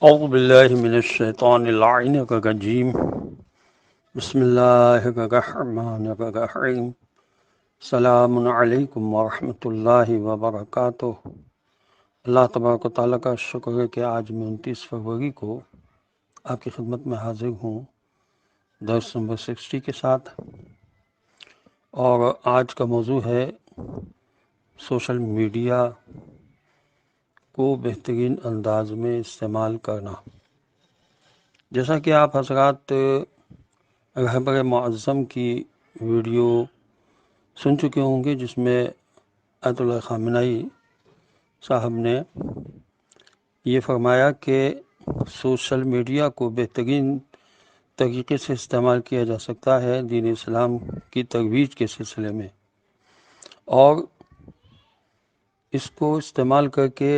اعوذ باللہ من الشیطان اللعین الرجیم بسم اللہ الرحمن الرحیم السلام علیکم ورحمۃ اللہ وبرکاتہ۔ اللہ تبارک و تعالیٰ کا شکر ہے کہ آج میں 29 فروری کو آپ کی خدمت میں حاضر ہوں درس نمبر 60 کے ساتھ، اور آج کا موضوع ہے سوشل میڈیا کو بہترین انداز میں استعمال کرنا۔ جیسا کہ آپ حضرات رہبر معظم کی ویڈیو سن چکے ہوں گے، جس میں آیت اللہ خامنئی صاحب نے یہ فرمایا کہ سوشل میڈیا کو بہترین طریقے سے استعمال کیا جا سکتا ہے دین اسلام کی ترویج کے سلسلے میں، اور اس کو استعمال کر کے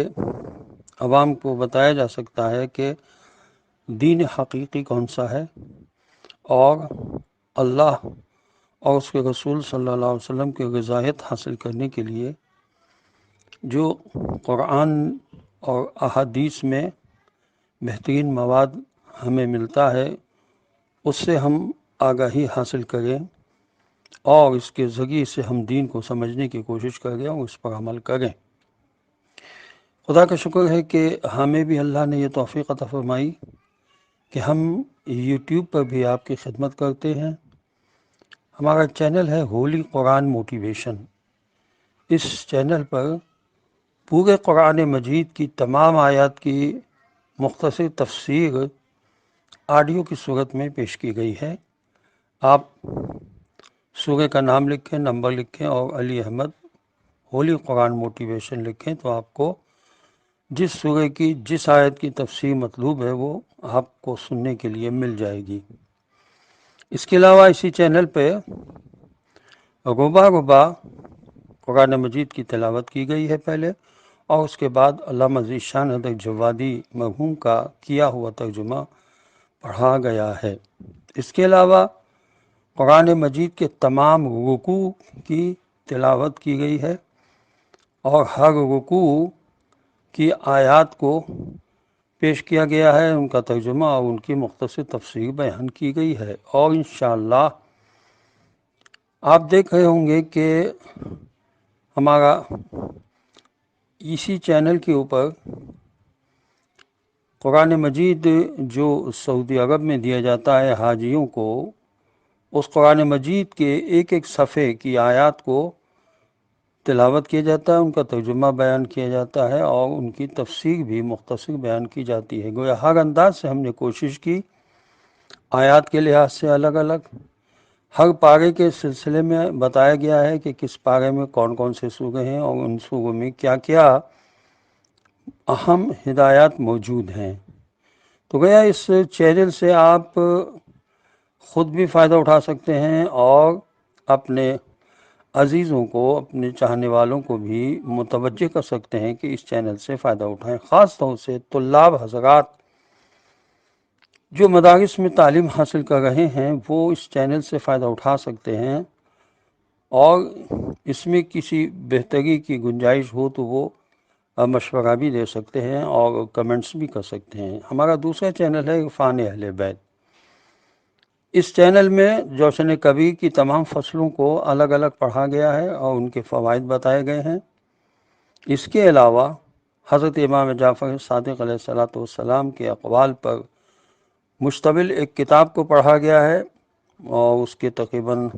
عوام کو بتایا جا سکتا ہے کہ دین حقیقی کون سا ہے، اور اللہ اور اس کے رسول صلی اللہ علیہ وسلم کی رضایت حاصل کرنے کے لیے جو قرآن اور احادیث میں بہترین مواد ہمیں ملتا ہے، اس سے ہم آگاہی حاصل کریں اور اس کے ذریعے سے ہم دین کو سمجھنے کی کوشش کریں اور اس پر عمل کریں۔ خدا کا شکر ہے کہ ہمیں بھی اللہ نے یہ توفیق عطا فرمائی کہ ہم یوٹیوب پر بھی آپ کی خدمت کرتے ہیں۔ ہمارا چینل ہے ہولی قرآن موٹیویشن۔ اس چینل پر پورے قرآن مجید کی تمام آیات کی مختصر تفسیر آڈیو کی صورت میں پیش کی گئی ہے۔ آپ سورہ کا نام لکھیں، نمبر لکھیں اور علی احمد ہولی قرآن موٹیویشن لکھیں تو آپ کو جس سورہ کی جس آیت کی تفسیر مطلوب ہے وہ آپ کو سننے کے لیے مل جائے گی۔ اس کے علاوہ اسی چینل پہ ربع قرآن مجید کی تلاوت کی گئی ہے پہلے، اور اس کے بعد علامہ ذیشان حضرت جوادی مرحوم کا کیا ہوا ترجمہ پڑھا گیا ہے۔ اس کے علاوہ قرآن مجید کے تمام رکوع کی تلاوت کی گئی ہے، اور ہر رکوع کی آیات کو پیش کیا گیا ہے، ان کا ترجمہ اور ان کی مختصر تفسیر بیان کی گئی ہے۔ اور انشاءاللہ آپ دیکھ رہے ہوں گے کہ ہمارا اسی چینل کے اوپر قرآن مجید جو سعودی عرب میں دیا جاتا ہے حاجیوں کو، اس قرآن مجید کے ایک ایک صفحے کی آیات کو تلاوت کیا جاتا ہے، ان کا ترجمہ بیان کیا جاتا ہے اور ان کی تفسیر بھی مختصر بیان کی جاتی ہے۔ گویا ہر انداز سے ہم نے کوشش کی، آیات کے لحاظ سے الگ الگ، ہر پارے کے سلسلے میں بتایا گیا ہے کہ کس پارے میں کون کون سے سورے ہیں اور ان سوروں میں کیا کیا اہم ہدایات موجود ہیں۔ تو گویا اس چینل سے آپ خود بھی فائدہ اٹھا سکتے ہیں اور اپنے عزیزوں کو، اپنے چاہنے والوں کو بھی متوجہ کر سکتے ہیں کہ اس چینل سے فائدہ اٹھائیں۔ خاص طور سے طلاب حضرات جو مدارس میں تعلیم حاصل کر رہے ہیں وہ اس چینل سے فائدہ اٹھا سکتے ہیں، اور اس میں کسی بہتری کی گنجائش ہو تو وہ مشورہ بھی دے سکتے ہیں اور کمنٹس بھی کر سکتے ہیں۔ ہمارا دوسرا چینل ہے عرفان اہل بیت۔ اس چینل میں جوشن کبیر کی تمام فصلوں کو الگ الگ پڑھا گیا ہے اور ان کے فوائد بتائے گئے ہیں۔ اس کے علاوہ حضرت امام جعفر صادق علیہ السلام کے اقوال پر مشتمل ایک کتاب کو پڑھا گیا ہے، اور اس کے تقریباً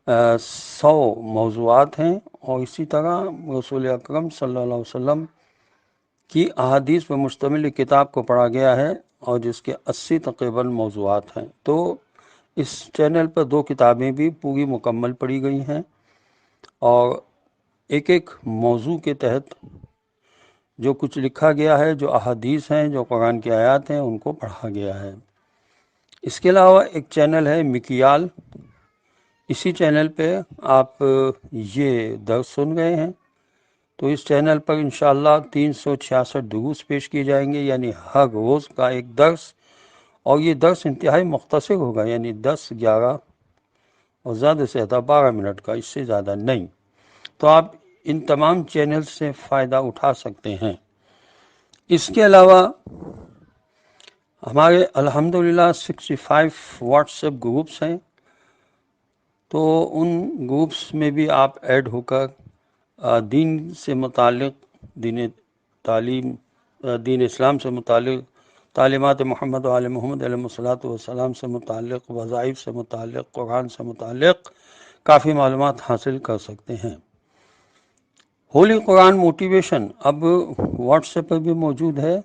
100 موضوعات ہیں، اور اسی طرح رسول اکرم صلی اللہ علیہ وسلم کی احادیث پر مشتمل ایک کتاب کو پڑھا گیا ہے، اور جس کے 80 تقریباً موضوعات ہیں۔ تو اس چینل پر 2 کتابیں بھی پوری مکمل پڑھی گئی ہیں، اور ایک ایک موضوع کے تحت جو کچھ لکھا گیا ہے، جو احادیث ہیں، جو قرآن کی آیات ہیں، ان کو پڑھا گیا ہے۔ اس کے علاوہ ایک چینل ہے مکیال۔ اسی چینل پہ آپ یہ درس سن گئے ہیں، تو اس چینل پر انشاءاللہ 366 دروس پیش کیے جائیں گے، یعنی ہر روز کا ایک درس، اور یہ درس انتہائی مختصر ہوگا، یعنی 10، 11 اور زیادہ سے زیادہ 12 منٹ کا، اس سے زیادہ نہیں۔ تو آپ ان تمام چینل سے فائدہ اٹھا سکتے ہیں۔ اس کے علاوہ ہمارے الحمدللہ 65 واٹس ایپ گروپس ہیں، تو ان گروپس میں بھی آپ ایڈ ہو کر دین سے متعلق، دین تعلیم، دین اسلام سے متعلق، تعلیمات محمد و آل محمد علیہ الصلاۃ والسلام سے متعلق، وظائف سے متعلق، قرآن سے متعلق کافی معلومات حاصل کر سکتے ہیں۔ ہولی قرآن موٹیویشن اب واٹس ایپ پر بھی موجود ہے،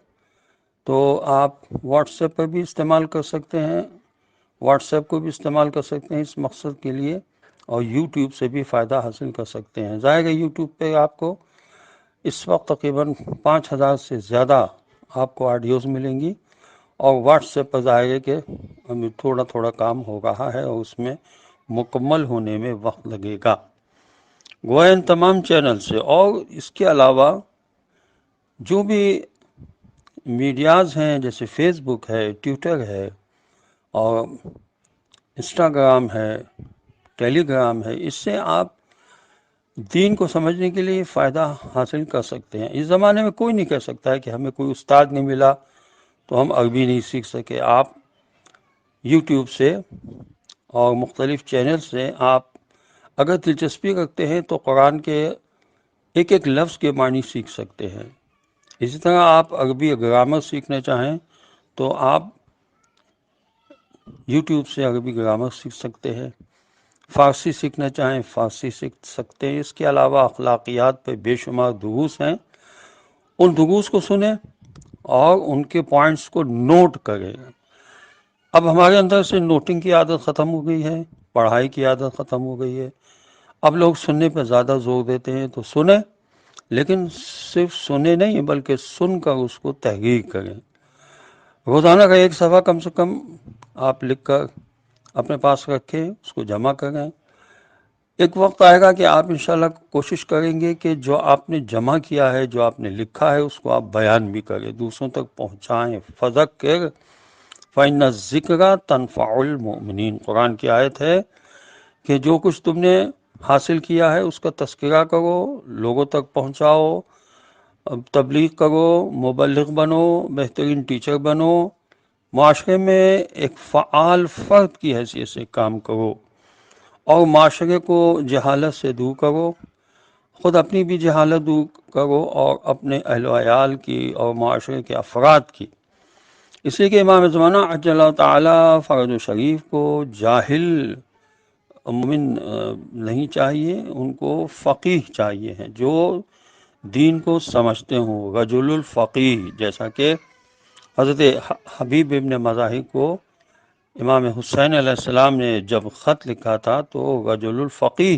تو آپ واٹس ایپ پر بھی استعمال کر سکتے ہیں، واٹس ایپ کو بھی استعمال کر سکتے ہیں اس مقصد کے لیے، اور یوٹیوب سے بھی فائدہ حاصل کر سکتے ہیں۔ ظاہر ہے یوٹیوب پہ آپ کو اس وقت تقریباً 5000 سے زیادہ آپ کو آڈیوز ملیں گی، اور واٹس ایپ پر ظاہر ہے کہ ابھی تھوڑا تھوڑا کام ہو رہا ہے اور اس میں مکمل ہونے میں وقت لگے گا۔ گویا ان تمام چینل سے، اور اس کے علاوہ جو بھی میڈیاز ہیں جیسے فیس بک ہے، ٹویٹر ہے، اور انسٹاگرام ہے، ٹیلی گرام ہے، اس سے آپ دین کو سمجھنے کے لیے فائدہ حاصل کر سکتے ہیں۔ اس زمانے میں کوئی نہیں کہہ سکتا ہے کہ ہمیں کوئی استاد نہیں ملا تو ہم عربی نہیں سیکھ سکے۔ آپ یوٹیوب سے اور مختلف چینل سے آپ اگر دلچسپی رکھتے ہیں تو قرآن کے ایک ایک لفظ کے معنی سیکھ سکتے ہیں۔ اسی طرح آپ عربی گرامر سیکھنا چاہیں تو آپ یوٹیوب سے عربی گرامر سیکھ سکتے ہیں، فارسی سیکھنا چاہیں فارسی سیکھ سکتے ہیں۔ اس کے علاوہ اخلاقیات پہ بے شمار دروس ہیں، ان دروس کو سنیں اور ان کے پوائنٹس کو نوٹ کریں۔ اب ہمارے اندر سے نوٹنگ کی عادت ختم ہو گئی ہے، پڑھائی کی عادت ختم ہو گئی ہے، اب لوگ سننے پہ زیادہ زور دیتے ہیں، تو سنیں، لیکن صرف سنیں نہیں بلکہ سن کر اس کو تحریر کریں۔ روزانہ کا ایک صفحہ کم سے کم آپ لکھ کر اپنے پاس رکھیں، اس کو جمع کریں۔ ایک وقت آئے گا کہ آپ انشاءاللہ کوشش کریں گے کہ جو آپ نے جمع کیا ہے، جو آپ نے لکھا ہے، اس کو آپ بیان بھی کریں، دوسروں تک پہنچائیں۔ فذکر فإن الذکر تنفع المؤمنین، قرآن کی آیت ہے کہ جو کچھ تم نے حاصل کیا ہے اس کا تذکرہ کرو، لوگوں تک پہنچاؤ، تبلیغ کرو، مبلغ بنو، بہترین ٹیچر بنو، معاشرے میں ایک فعال فرد کی حیثیت سے کام کرو، اور معاشرے کو جہالت سے دور کرو، خود اپنی بھی جہالت دور کرو اور اپنے اہل و عیال کی اور معاشرے کے افراد کی۔ اس لیے کہ امام زمانہ عجل اللہ تعالیٰ فرج و شریف کو جاہل مومن نہیں چاہیے، ان کو فقیہ چاہیے ہیں، جو دین کو سمجھتے ہوں، رجل الفقیہ، جیسا کہ حضرت حبیب ابن مظاہر کو امام حسین علیہ السلام نے جب خط لکھا تھا تو رجل الفقیہ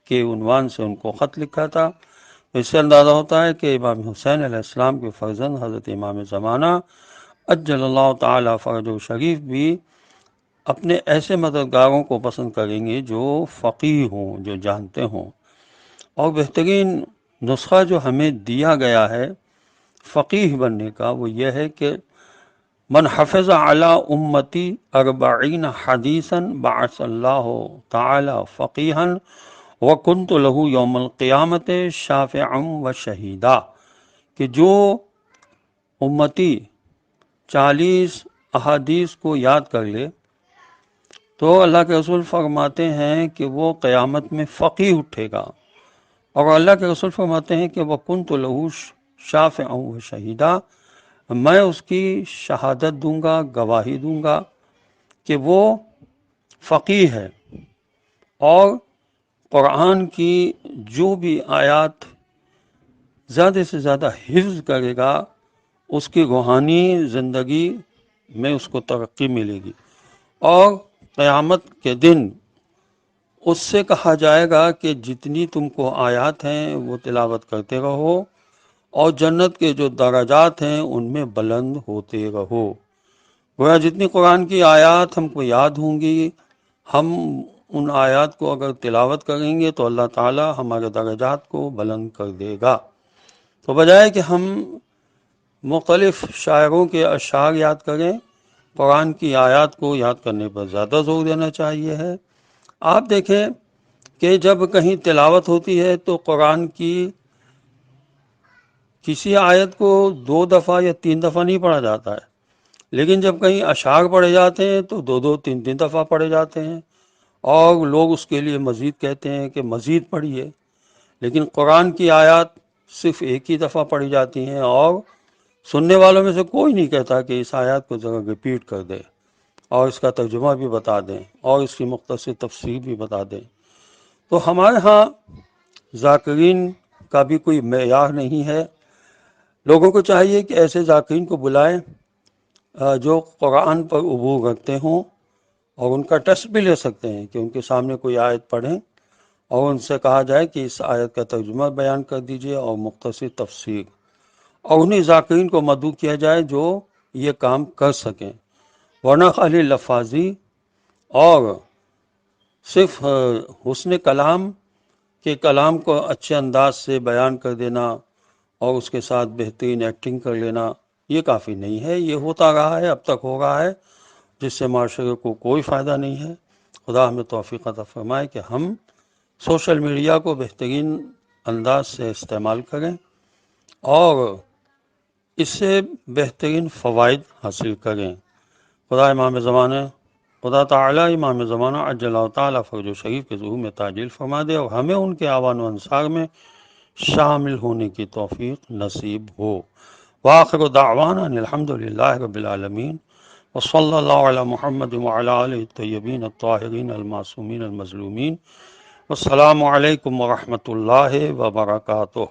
کے عنوان سے ان کو خط لکھا تھا۔ اس سے اندازہ ہوتا ہے کہ امام حسین علیہ السلام کے فرزند حضرت امام زمانہ عجل اللہ تعالی فرج و شریف بھی اپنے ایسے مددگاروں کو پسند کریں گے جو فقیہ ہوں، جو جانتے ہوں۔ اور بہترین نسخہ جو ہمیں دیا گیا ہے فقیہ بننے کا وہ یہ ہے کہ من حفظ علی امتی 40 حدیثا بعث اللہ تعالی فقیہا وکنت لہ یوم القیامت شافعا و شہیدا، کہ جو امتی 40 احادیث کو یاد کر لے تو اللہ کے رسول فرماتے ہیں کہ وہ قیامت میں فقیہ اٹھے گا، اور اللہ کے رسول فرماتے ہیں کہ وَكُنْتُ لَهُ شَافِعًا وَشَهِيدًا، میں اس کی شہادت دوں گا، گواہی دوں گا کہ وہ فقیہ ہے، اور قرآن کی جو بھی آیات زیادہ سے زیادہ حفظ کرے گا اس کی روحانی زندگی میں اس کو ترقی ملے گی، اور قیامت کے دن اس سے کہا جائے گا کہ جتنی تم کو آیات ہیں وہ تلاوت کرتے رہو، اور جنت کے جو درجات ہیں ان میں بلند ہوتے رہو۔ گویا جتنی قرآن کی آیات ہم کو یاد ہوں گی، ہم ان آیات کو اگر تلاوت کریں گے تو اللہ تعالی ہمارے درجات کو بلند کر دے گا۔ تو بجائے کہ ہم مختلف شاعروں کے اشعار یاد کریں، قرآن کی آیات کو یاد کرنے پر زیادہ زور دینا چاہیے ہے۔ آپ دیکھیں کہ جب کہیں تلاوت ہوتی ہے تو قرآن کی کسی آیت کو 2 دفعہ یا 3 دفعہ نہیں پڑھا جاتا ہے، لیکن جب کہیں اشعار پڑھے جاتے ہیں تو دو دو تین تین دفعہ پڑھے جاتے ہیں، اور لوگ اس کے لیے مزید کہتے ہیں کہ مزید پڑھیے، لیکن قرآن کی آیات صرف ایک ہی دفعہ پڑھی جاتی ہیں، اور سننے والوں میں سے کوئی نہیں کہتا کہ اس آیات کو ذرا ریپیٹ کر دے اور اس کا ترجمہ بھی بتا دیں اور اس کی مختصر تفسیر بھی بتا دیں۔ تو ہمارے ہاں ذاکرین کا بھی کوئی معیار نہیں ہے۔ لوگوں کو چاہیے کہ ایسے ذاکرین کو بلائیں جو قرآن پر عبور رکھتے ہوں، اور ان کا ٹیسٹ بھی لے سکتے ہیں کہ ان کے سامنے کوئی آیت پڑھیں اور ان سے کہا جائے کہ اس آیت کا ترجمہ بیان کر دیجئے اور مختصر تفسیر، اور انہیں ذاکرین کو مدعو کیا جائے جو یہ کام کر سکیں، ورنہ خالی لفاظی اور صرف حسن کلام کے کلام کو اچھے انداز سے بیان کر دینا اور اس کے ساتھ بہترین ایکٹنگ کر لینا یہ کافی نہیں ہے۔ یہ ہوتا رہا ہے، اب تک ہو رہا ہے، جس سے معاشرے کو کوئی فائدہ نہیں ہے۔ خدا ہمیں توفیق عطا فرمائے کہ ہم سوشل میڈیا کو بہترین انداز سے استعمال کریں اور اس سے بہترین فوائد حاصل کریں۔ خدا تعالیٰ امام زمانہ عجل اللہ تعالیٰ فرج و شریف کے ظہور میں تعجیل فرما دے، اور ہمیں ان کے اعوان و انصار میں شامل ہونے کی توفیق نصیب ہو۔ وآخر دعوانا ان الحمد للہ رب العالمین، وصلی اللہ علی محمد وعلی آلہ الطیبین الطاہرین المعصومین المظلومین۔ والسلام علیکم ورحمۃ اللہ وبرکاتہ۔